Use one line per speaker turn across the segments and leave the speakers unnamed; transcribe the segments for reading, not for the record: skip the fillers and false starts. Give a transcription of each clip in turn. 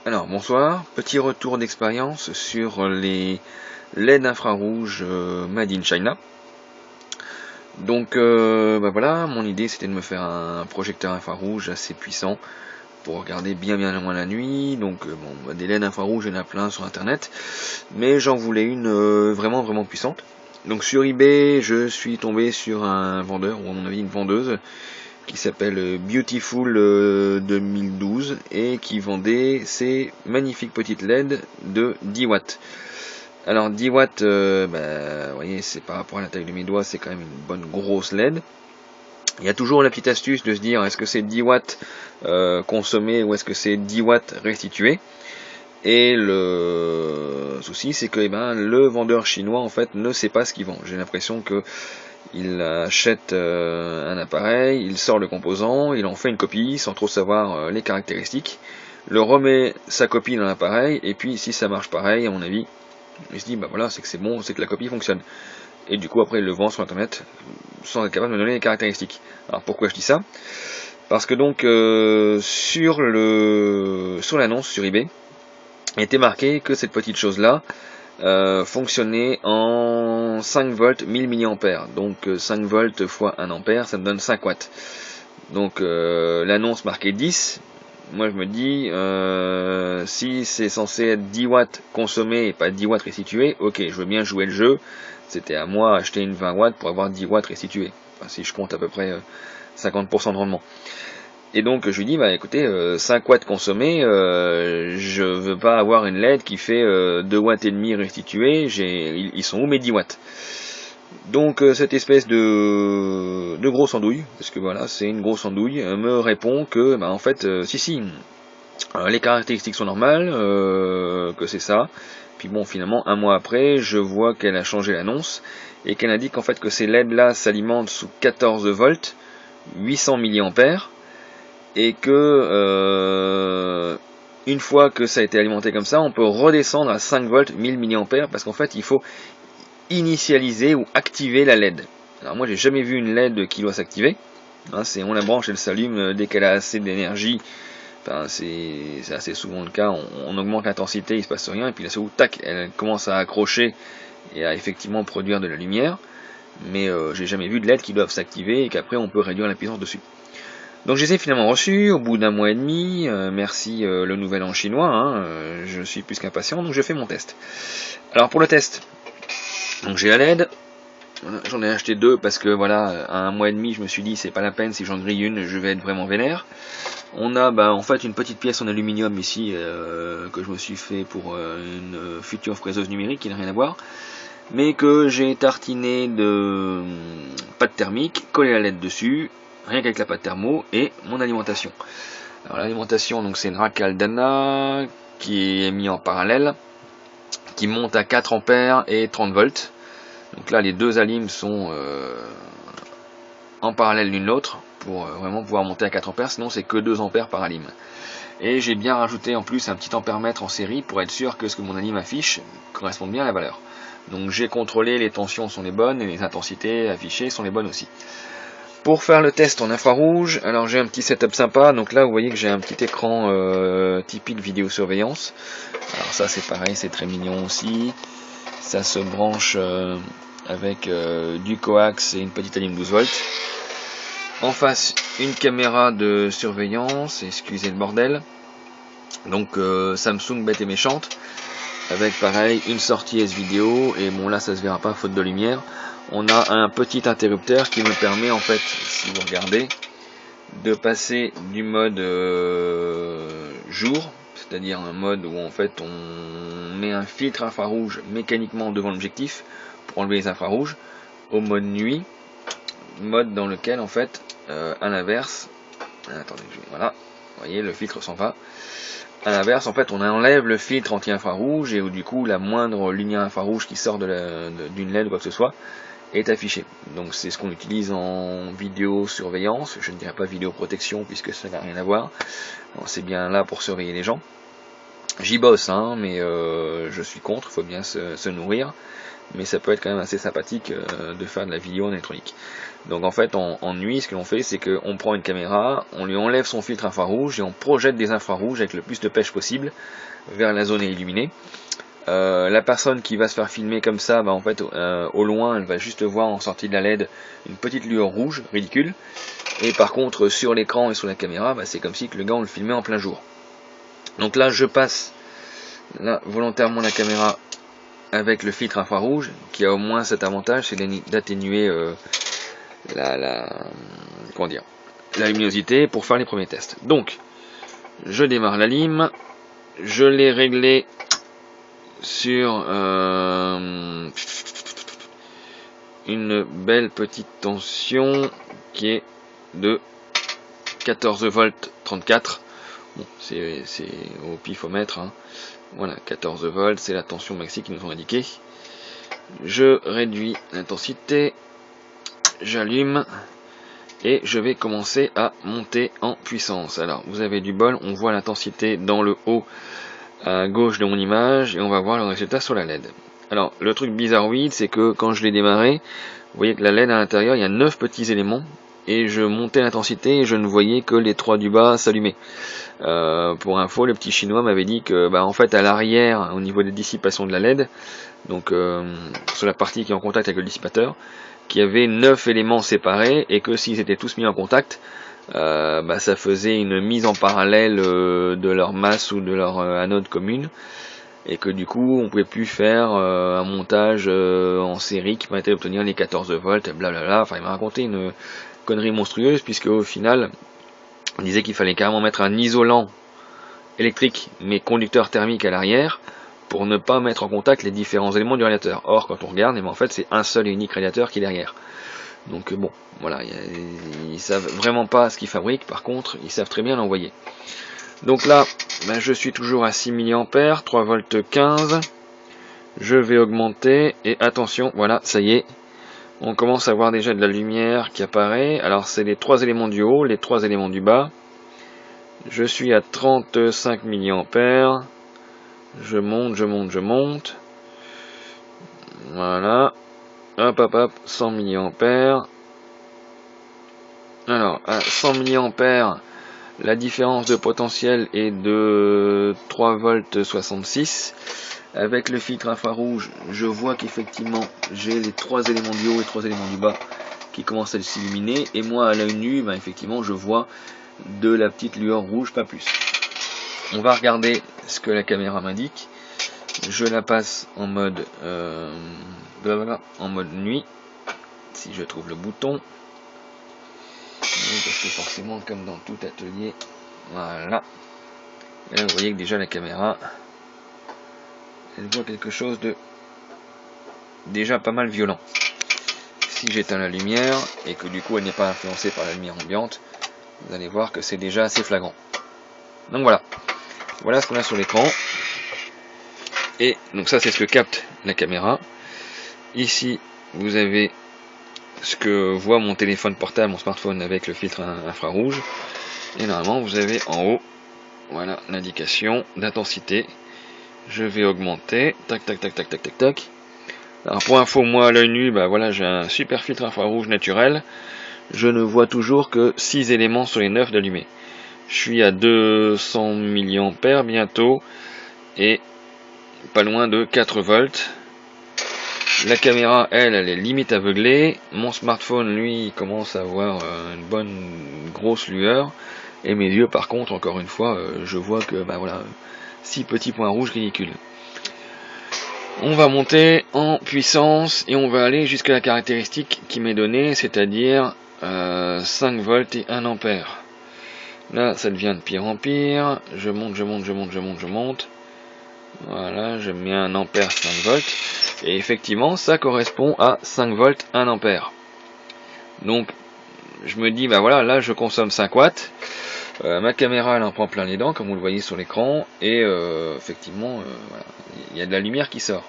Alors bonsoir, petit retour d'expérience sur les LED infrarouges Made in China. Donc voilà, mon idée c'était de me faire un projecteur infrarouge assez puissant pour regarder bien loin la nuit. Donc des LED infrarouges il y en a plein sur internet, mais j'en voulais une vraiment puissante. Donc sur eBay je suis tombé sur un vendeur, ou à mon avis une vendeuse, qui s'appelle Beautiful 2012 et qui vendait ces magnifiques petites LED de 10 watts. Alors 10 watts, vous voyez, c'est par rapport à la taille de mes doigts, c'est quand même une bonne grosse LED. Il y a toujours la petite astuce de se dire, est-ce que c'est 10 watts consommés ou est-ce que c'est 10 watts restitués? Et le souci, c'est que le vendeur chinois en fait ne sait pas ce qu'il vend. J'ai l'impression que il achète un appareil, il sort le composant, il en fait une copie sans trop savoir les caractéristiques, le remet sa copie dans l'appareil, et puis si ça marche pareil, à mon avis, il se dit bah voilà, c'est que c'est bon, c'est que la copie fonctionne. Et du coup après il le vend sur internet sans être capable de me donner les caractéristiques. Alors pourquoi je dis ça? Parce que donc sur l'annonce sur eBay, il était marqué que cette petite chose là fonctionner en 5 volts 1000 mAh. Donc 5 volts fois 1 ampère, ça me donne 5 watts. Donc l'annonce marquait 10. Moi je me dis, si c'est censé être 10 watts consommés et pas 10 watts restitués, ok, je veux bien jouer le jeu. C'était à moi acheter une 20 watts pour avoir 10 watts restitués. Enfin, si je compte à peu près 50% de rendement. Et donc je lui dis, bah écoutez, 5 watts consommés, je veux pas avoir une LED qui fait 2 watts et demi restitués, ils sont où mes 10 watts? Donc cette espèce de grosse andouille, parce que voilà, c'est une grosse andouille, me répond que, bah en fait, si, les caractéristiques sont normales, que c'est ça. Puis bon, finalement, un mois après, je vois qu'elle a changé l'annonce, et qu'elle indique en fait que ces LED là s'alimentent sous 14 volts, 800 mA, et que une fois que ça a été alimenté comme ça, on peut redescendre à 5 volts 1000 mA parce qu'en fait il faut initialiser ou activer la LED. Alors moi j'ai jamais vu une LED qui doit s'activer. Hein, on la branche, elle s'allume dès qu'elle a assez d'énergie. Enfin, c'est assez souvent le cas, on augmente l'intensité, il se passe rien, et puis là c'est où tac, elle commence à accrocher et à effectivement produire de la lumière. Mais j'ai jamais vu de LED qui doivent s'activer et qu'après on peut réduire la puissance dessus. Donc je les ai finalement reçus au bout d'un mois et demi, merci le nouvel an chinois, hein, je suis plus qu'impatient, donc je fais mon test. Alors pour le test, donc j'ai la LED, j'en ai acheté deux parce que voilà, à un mois et demi je me suis dit c'est pas la peine, si j'en grille une je vais être vraiment vénère. On a en fait une petite pièce en aluminium ici que je me suis fait pour une future fraiseuse numérique qui n'a rien à voir, mais que j'ai tartiné de pâte thermique, collé la LED dessus, rien qu'avec la pâte thermo, et mon alimentation. Alors l'alimentation, donc c'est une Racal Dana qui est mis en parallèle, qui monte à 4 ampères et 30 volts. Donc là les deux alimes sont en parallèle l'une l'autre pour vraiment pouvoir monter à 4 ampères, sinon c'est que 2 ampères par alime. Et j'ai bien rajouté en plus un petit ampèremètre en série pour être sûr que ce que mon alime affiche corresponde bien à la valeur. Donc j'ai contrôlé, les tensions sont les bonnes et les intensités affichées sont les bonnes aussi. Pour faire le test en infrarouge, alors j'ai un petit setup sympa, donc là vous voyez que j'ai un petit écran typique vidéosurveillance. Alors ça c'est pareil, c'est très mignon aussi. Ça se branche avec du coax et une petite alime 12 volts. En face, une caméra de surveillance, excusez le bordel. Donc Samsung bête et méchante, avec pareil une sortie S-Vidéo, et bon là ça se verra pas faute de lumière. On a un petit interrupteur qui me permet en fait, si vous regardez, de passer du mode jour, c'est-à-dire un mode où en fait on met un filtre infrarouge mécaniquement devant l'objectif pour enlever les infrarouges, au mode nuit, mode dans lequel en fait à l'inverse, attendez, voilà, vous voyez le filtre s'en va. À l'inverse, en fait, on enlève le filtre anti-infrarouge et où du coup la moindre lumière infrarouge qui sort d'une LED ou quoi que ce soit est affichée. Donc c'est ce qu'on utilise en vidéosurveillance, je ne dirais pas vidéoprotection puisque ça n'a rien à voir. C'est bien là pour surveiller les gens. J'y bosse, hein, mais je suis contre, il faut bien se nourrir. mais ça peut être quand même assez sympathique de faire de la vidéo en électronique. Donc en fait en nuit, ce que l'on fait, c'est qu'on prend une caméra, on lui enlève son filtre infrarouge et on projette des infrarouges avec le plus de pêche possible vers la zone illuminée. La personne qui va se faire filmer comme ça, bah en fait au loin elle va juste voir en sortie de la LED une petite lueur rouge ridicule, et par contre sur l'écran et sur la caméra, bah, c'est comme si le gars on le filmait en plein jour. Donc là je passe là volontairement la caméra avec le filtre infrarouge qui a au moins cet avantage, c'est d'atténuer comment dire, la luminosité pour faire les premiers tests. Donc je démarre la lime, je l'ai réglé sur une belle petite tension qui est de 14 volts 34. Bon, c'est au pifomètre, hein. Voilà, 14 volts, c'est la tension maxi qu'ils nous ont indiqué. Je réduis l'intensité, j'allume et je vais commencer à monter en puissance. Alors vous avez du bol, on voit l'intensité dans le haut à gauche de mon image et on va voir le résultat sur la LED. Alors le truc bizarroïde, c'est que quand je l'ai démarré, vous voyez que la LED à l'intérieur, il y a 9 petits éléments et je montais l'intensité et je ne voyais que les 3 du bas s'allumer. Pour info, le petit chinois m'avait dit que bah, en fait à l'arrière, au niveau des dissipations de la LED, donc sur la partie qui est en contact avec le dissipateur, qu'il y avait 9 éléments séparés et que s'ils étaient tous mis en contact, bah, ça faisait une mise en parallèle de leur masse ou de leur anode commune, et que du coup on pouvait plus faire un montage en série qui permettait d'obtenir les 14 volts, blablabla. Enfin il m'a raconté une connerie monstrueuse, puisque au final on disait qu'il fallait carrément mettre un isolant électrique mais conducteur thermique à l'arrière pour ne pas mettre en contact les différents éléments du radiateur. Or quand on regarde, en fait c'est un seul et unique radiateur qui est derrière. Donc bon, voilà, ils savent vraiment pas ce qu'ils fabriquent, par contre ils savent très bien l'envoyer. Donc là, ben, je suis toujours à 6 mA, 3 volts 15. Je vais augmenter et attention, voilà, ça y est, on commence à voir déjà de la lumière qui apparaît. Alors c'est les 3 éléments du haut, les 3 éléments du bas. Je suis à 35 mA. Je monte, je monte, je monte. Voilà. Hop, hop, hop, 100 mA. Alors, à 100 mA, la différence de potentiel est de 3 volts 66. Avec le filtre infrarouge, je vois qu'effectivement, j'ai les 3 éléments du haut et 3 éléments du bas qui commencent à s'illuminer. Et moi, à l'œil nu, ben, effectivement, je vois de la petite lueur rouge, pas plus. On va regarder ce que la caméra m'indique. Je la passe en mode en mode nuit, si je trouve le bouton. Parce que forcément, comme dans tout atelier, voilà. Et là, vous voyez que déjà la caméra, elle voit quelque chose de déjà pas mal violent. Si j'éteins la lumière et que du coup elle n'est pas influencée par la lumière ambiante, vous allez voir que c'est déjà assez flagrant. Donc voilà, voilà ce qu'on a sur l'écran. Et donc ça c'est ce que capte la caméra. Ici vous avez ce que voit mon téléphone portable, mon smartphone avec le filtre infrarouge. Et normalement vous avez en haut, voilà l'indication d'intensité. Je vais augmenter, tac tac tac tac tac tac tac. Alors pour info, moi à l'œil nu, bah voilà, j'ai un super filtre infrarouge naturel. Je ne vois toujours que 6 éléments sur les 9 d'allumés. Je suis à 200 mA bientôt et pas loin de 4 volts. La caméra, elle est limite aveuglée. Mon smartphone, lui, il commence à avoir une bonne grosse lueur. Et mes yeux, par contre, encore une fois, je vois que, bah voilà, 6 petits points rouges ridicules. On va monter en puissance et on va aller jusqu'à la caractéristique qui m'est donnée, c'est-à-dire 5 volts et 1 ampère. Là, ça devient de pire en pire. Je monte, je monte, je monte, je monte, je monte. Voilà, je mets 1 ampère, 5 volts. Et effectivement, ça correspond à 5 volts, 1 ampère. Donc, je me dis, bah voilà, là, je consomme 5 watts. Ma caméra, elle en prend plein les dents, comme vous le voyez sur l'écran. Et effectivement, voilà, il y a de la lumière qui sort.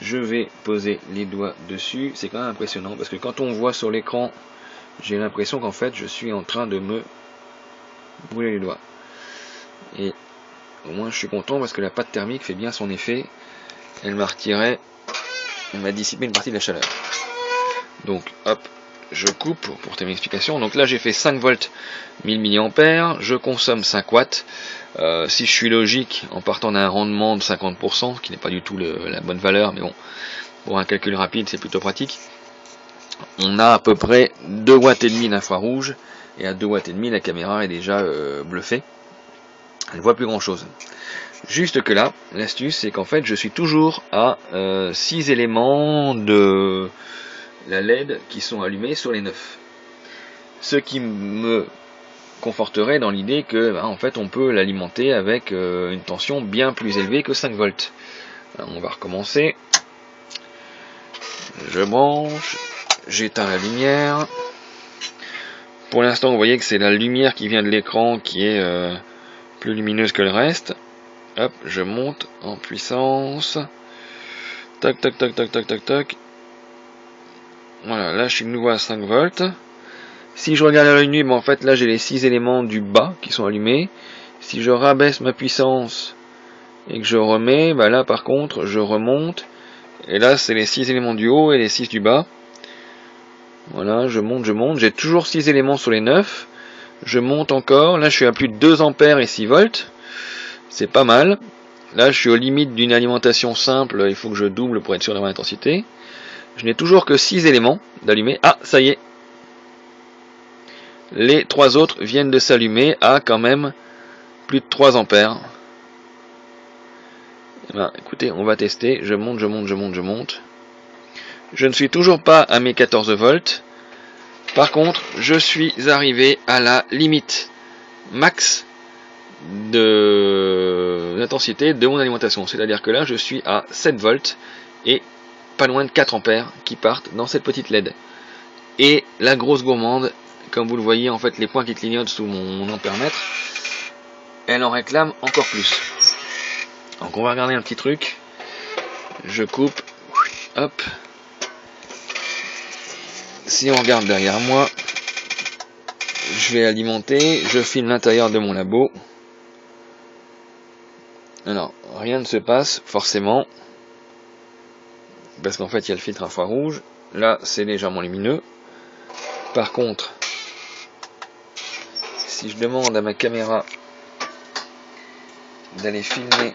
Je vais poser les doigts dessus. C'est quand même impressionnant, parce que quand on voit sur l'écran, j'ai l'impression qu'en fait, je suis en train de me brûler les doigts. Et au moins, je suis content, parce que la pâte thermique fait bien son effet. Elle m'a retiré il m'a dissipé une partie de la chaleur. Donc hop, je coupe pour terminer l'explication. Donc là j'ai fait 5 volts 1000 mAh, je consomme 5 watts. Si je suis logique, en partant d'un rendement de 50%, ce qui n'est pas du tout la bonne valeur, mais bon, pour un calcul rapide c'est plutôt pratique, on a à peu près 2 watts et demi d'infrarouge, et à 2 watts et demi la caméra est déjà bluffée, elle ne voit plus grand chose. Juste que là, l'astuce c'est qu'en fait je suis toujours à 6 éléments de la LED qui sont allumés sur les 9. Ce qui me conforterait dans l'idée que en fait on peut l'alimenter avec une tension bien plus élevée que 5 volts. Alors, on va recommencer. Je branche, j'éteins la lumière. Pour l'instant vous voyez que c'est la lumière qui vient de l'écran qui est plus lumineuse que le reste. Hop, je monte en puissance. Tac tac tac tac tac tac tac. Voilà, là je suis de nouveau à 5 volts. Si je regarde à l'œil nu, en fait là j'ai les 6 éléments du bas qui sont allumés. Si je rabaisse ma puissance et que je remets, là par contre je remonte. Et là c'est les 6 éléments du haut et les 6 du bas. Voilà, je monte. J'ai toujours 6 éléments sur les 9. Je monte encore. Là je suis à plus de 2 ampères et 6 volts. C'est pas mal. Là je suis aux limites d'une alimentation simple. Il faut que je double pour être sûr d'avoir l'intensité. Je n'ai toujours que 6 éléments d'allumer. Ah, ça y est. Les 3 autres viennent de s'allumer à quand même plus de 3 ampères. Écoutez, on va tester. Je monte. Je ne suis toujours pas à mes 14 volts. Par contre, je suis arrivé à la limite max de l'intensité de mon alimentation. C'est-à-dire que là, je suis à 7 volts et pas loin de 4 ampères qui partent dans cette petite LED. Et la grosse gourmande, comme vous le voyez, en fait, les points qui clignotent sous mon ampèremètre, elle en réclame encore plus. Donc on va regarder un petit truc. Je coupe. Hop. Si on regarde derrière moi, je vais alimenter. Je filme l'intérieur de mon labo. Alors, rien ne se passe, forcément. Parce qu'en fait, il y a le filtre infrarouge. Là, c'est légèrement lumineux. Par contre, si je demande à ma caméra d'aller filmer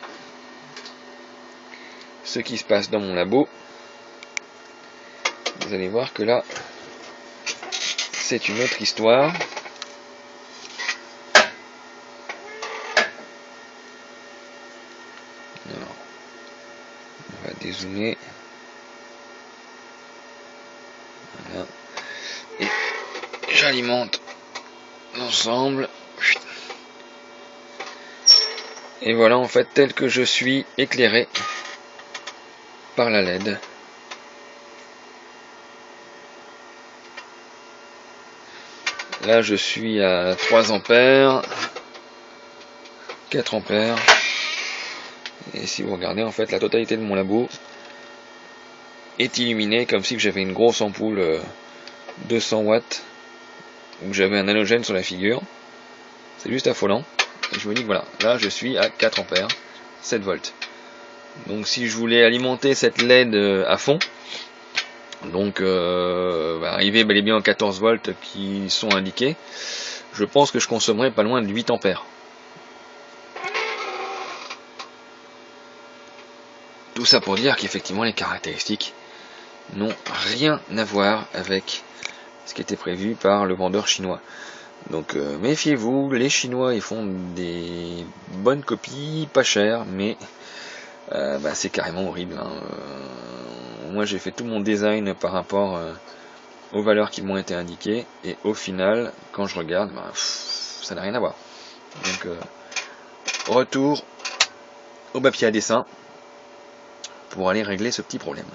ce qui se passe dans mon labo, vous allez voir que là, c'est une autre histoire. Alors, on va dézoomer. Voilà. Et j'alimente l'ensemble. Et voilà en fait tel que je suis éclairé par la LED. Là je suis à 3 ampères, 4 ampères. Et si vous regardez en fait la totalité de mon labo est illuminée comme si j'avais une grosse ampoule 200 watts où j'avais un halogène sur la figure. C'est juste affolant. Et je me dis que voilà, là je suis à 4 ampères, 7 volts. Donc si je voulais alimenter cette LED à fond, donc arriver bel et bien aux 14 volts qui sont indiqués, je pense que je consommerais pas loin de 8 ampères. Tout ça pour dire qu'effectivement les caractéristiques n'ont rien à voir avec ce qui était prévu par le vendeur chinois. Donc méfiez-vous, les Chinois ils font des bonnes copies, pas chères, mais c'est carrément horrible. Moi j'ai fait tout mon design par rapport aux valeurs qui m'ont été indiquées, et au final, quand je regarde, ça n'a rien à voir. Donc retour au papier à dessin pour aller régler ce petit problème.